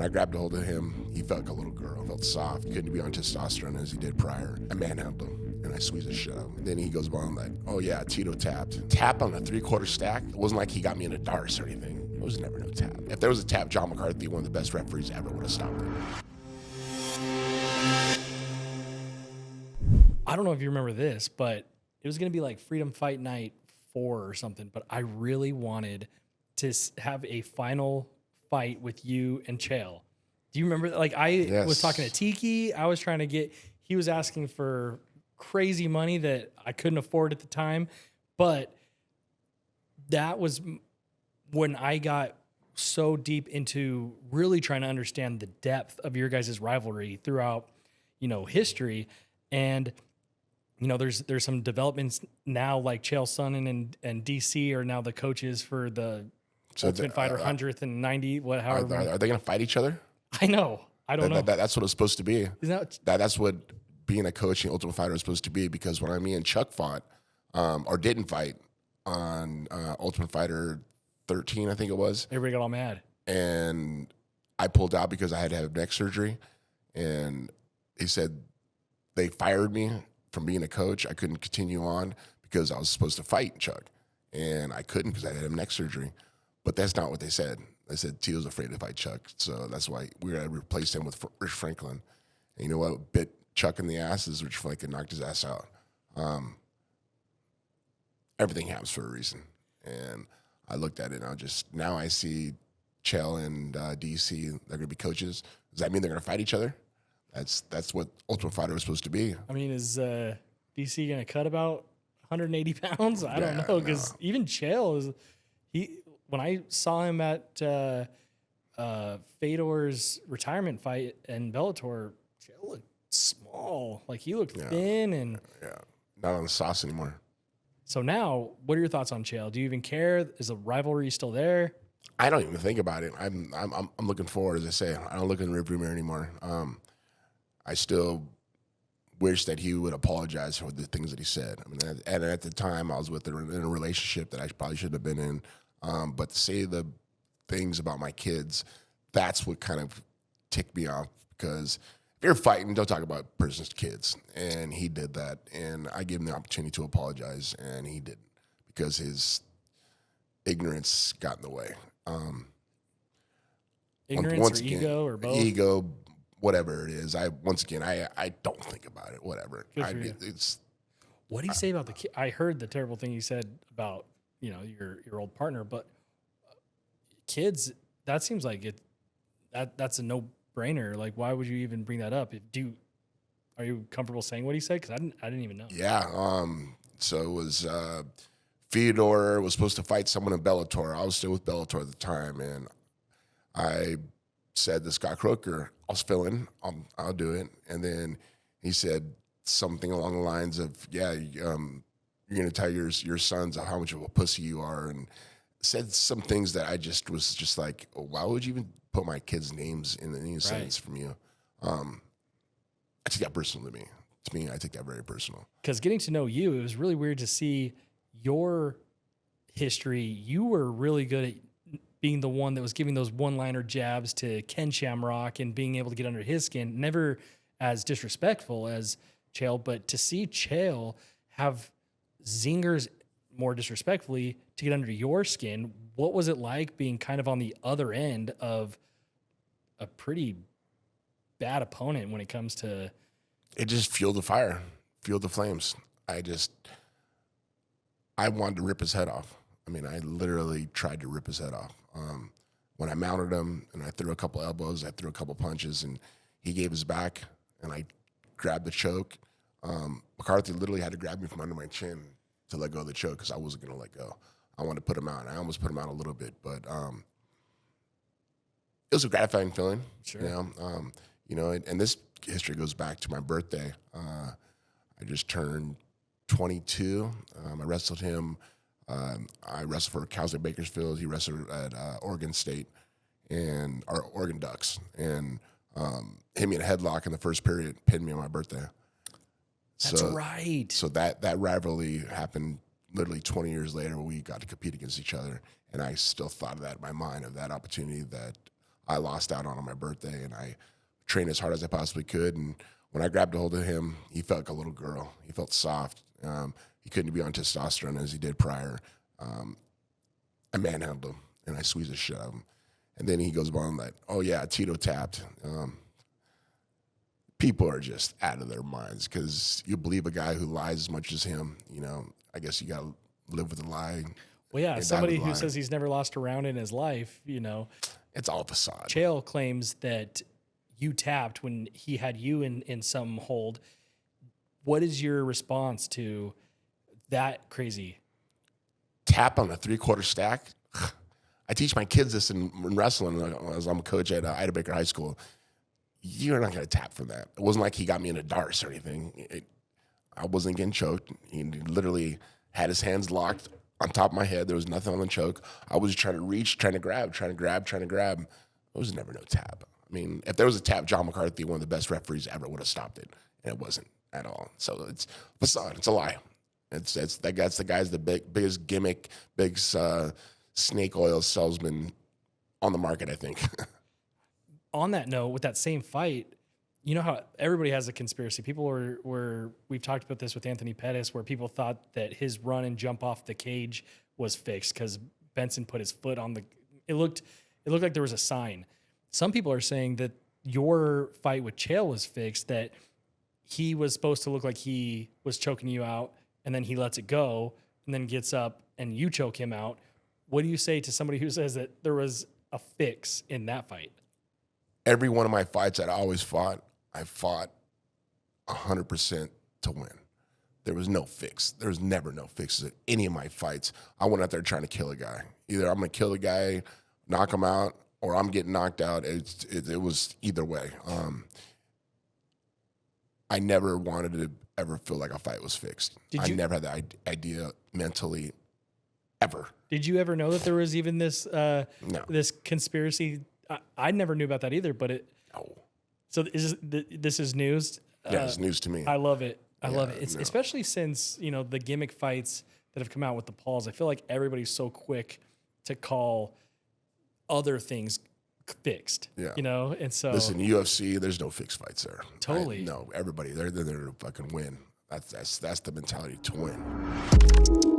When I grabbed a hold of him, he felt like a little girl, felt soft, couldn't be on testosterone as he did prior. I manhandled him, and I squeezed his shit out. Then he goes on like, oh yeah, Tito tapped. Tap on a 3/4 stack? It wasn't like he got me in a darce or anything. It was never no tap. If there was a tap, John McCarthy, one of the best referees ever, would have stopped it. I don't know if you remember this, but it was going to be like Freedom Fight Night 4 or something, but I really wanted to have a final fight with you and Chael. Do you remember? Like I was talking to Tiki. I was trying to get, he was asking for crazy money that I couldn't afford at the time, but that was when I got so deep into really trying to understand the depth of your guys' rivalry throughout, history. And, there's some developments now, like Chael Sonnen and DC are now the coaches for the Ultimate Fighter 100th and 90. Are they going to fight each other? I know. I don't know. That's what it's supposed to be. That's what being a coach in Ultimate Fighter is supposed to be, because when me and Chuck fought, or didn't fight on Ultimate Fighter 13, I think it was. Everybody got all mad. And I pulled out because I had to have neck surgery. And he said they fired me from being a coach. I couldn't continue on because I was supposed to fight Chuck. And I couldn't because I had to have neck surgery. But that's not what they said. They said Tito's afraid to fight Chuck. So that's why we got to replace him with Rich Franklin. And you know what bit Chuck in the ass is Rich Franklin knocked his ass out. Everything happens for a reason. And I looked at it and now I see Chael and DC, they're going to be coaches. Does that mean they're going to fight each other? That's what Ultimate Fighter was supposed to be. I mean, is DC going to cut about 180 pounds? I don't know, because even Chael when I saw him at Fedor's retirement fight in Bellator, Chael looked small. Like he looked thin and not on the sauce anymore. So now, what are your thoughts on Chael? Do you even care? Is the rivalry still there? I don't even think about it. I'm looking forward, as I say. I don't look in the rearview mirror anymore. I still wish that he would apologize for the things that he said. I mean, and at the time, I was in a relationship that I probably shouldn't have been in. But to say the things about my kids, that's what kind of ticked me off. Because if you're fighting, don't talk about person's kids. And he did that. And I gave him the opportunity to apologize, and he didn't, because his ignorance got in the way. Ignorance or ego or both? Ego, whatever it is. I don't think about it, whatever. What do you say about the kid? I heard the terrible thing you said about your old partner, but kids, that seems like that's a no-brainer. Like, why would you even bring that up? Are you comfortable saying what he said? Because I didn't even know. Yeah. So it was Fedor was supposed to fight someone in Bellator. I was still with Bellator at the time, and I said to Scott Croker, I'll fill in. I'll do it. And then he said something along the lines of, you're going to tell your sons how much of a pussy you are, and said some things that I was just like, oh, why would you even put my kids' names in any sentence from you? I take that personal to me. To me, I take that very personal. Because getting to know you, it was really weird to see your history. You were really good at being the one that was giving those one-liner jabs to Ken Shamrock and being able to get under his skin. Never as disrespectful as Chael, but to see Chael have zingers more disrespectfully to get under your skin, what was it like being kind of on the other end of a pretty bad opponent when it comes to... It just fueled the fire, fueled the flames. I wanted to rip his head off. I mean, I literally tried to rip his head off. When I mounted him and I threw a couple elbows, I threw a couple punches, and he gave his back, and I grabbed the choke. McCarthy literally had to grab me from under my chin to let go of the choke because I wasn't going to let go. I wanted to put him out. I almost put him out a little bit, but it was a gratifying feeling. Sure. And this history goes back to my birthday. I just turned 22. I wrestled him. I wrestled for Cowsley Bakersfield. He wrestled at Oregon State and our Oregon Ducks, and hit me in a headlock in the first period, pinned me on my birthday. That's right. So that rivalry happened literally 20 years later, where we got to compete against each other, and I still thought of that in my mind, of that opportunity that I lost out on my birthday, and I trained as hard as I possibly could. And when I grabbed a hold of him, he felt like a little girl. He felt soft. He couldn't be on testosterone as he did prior. I manhandled him, and I squeezed the shit out of him. And then he goes on like, oh, yeah, Tito tapped. People are just out of their minds because you believe a guy who lies as much as him. I guess you got to live with a lie. Well, yeah, somebody who says he's never lost a round in his life, It's all facade. Chael claims that you tapped when he had you in some hold. What is your response to that crazy? Tap on a 3/4 stack? I teach my kids this in wrestling as I'm a coach at Ida Baker High School. You're not going to tap for that. It wasn't like he got me in a darts or anything. I wasn't getting choked. He literally had his hands locked on top of my head. There was nothing on the choke. I was trying to reach, trying to grab. It was never no tap. I mean, if there was a tap, John McCarthy, one of the best referees ever, would have stopped it. And it wasn't at all. So it's facade. It's a lie. That's the guy's the biggest gimmick, big snake oil salesman on the market, I think. On that note, with that same fight, you know how everybody has a conspiracy. People we've talked about this with Anthony Pettis, where people thought that his run and jump off the cage was fixed because Benson put his foot on it looked like there was a sign. Some people are saying that your fight with Chael was fixed, that he was supposed to look like he was choking you out, and then he lets it go, and then gets up and you choke him out. What do you say to somebody who says that there was a fix in that fight? Every one of my fights that I fought 100% to win. There was no fix. There was never no fixes at any of my fights. I went out there trying to kill a guy. Either I'm going to kill the guy, knock him out, or I'm getting knocked out. It was either way. I never wanted to ever feel like a fight was fixed. I never had the idea mentally ever. Did you ever know that there was even this this conspiracy? I never knew about that either, but no. So this is news? Yeah, it's news to me. I love it. I love it. It's especially since, the gimmick fights that have come out with the Pauls. I feel like everybody's so quick to call other things fixed. Yeah. And so listen, UFC, there's no fixed fights there. Totally. No, everybody, they're there to fucking win. That's the mentality to win.